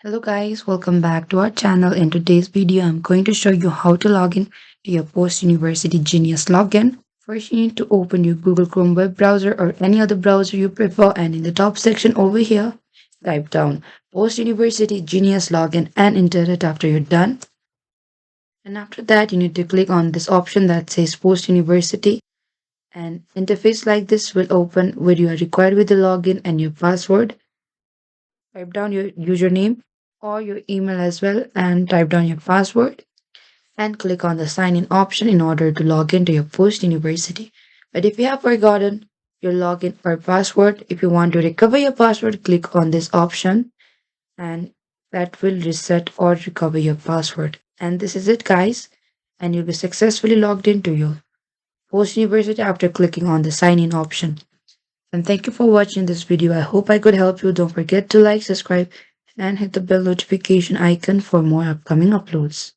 Hello guys, welcome back to our channel. In today's video, I'm going to show you how to log in to your Post University Genius login. First, you need to open your Google Chrome web browser or any other browser you prefer, and in the top section over here, type down Post University Genius login and enter it after you're done. And after that, you need to click on this option that says Post University. An interface like this will open where you are required with the login and your password. Type down your username or your email as well and type down your password and click on the sign in option in order to log into your Post University. But if you have forgotten your login or password, if you want to recover your password, click on this option and that will reset or recover your password. And this is it, guys. And you'll be successfully logged into your Post University after clicking on the sign in option. And thank you for watching this video. I hope I could help you. Don't forget to like, subscribe, and hit the bell notification icon for more upcoming uploads.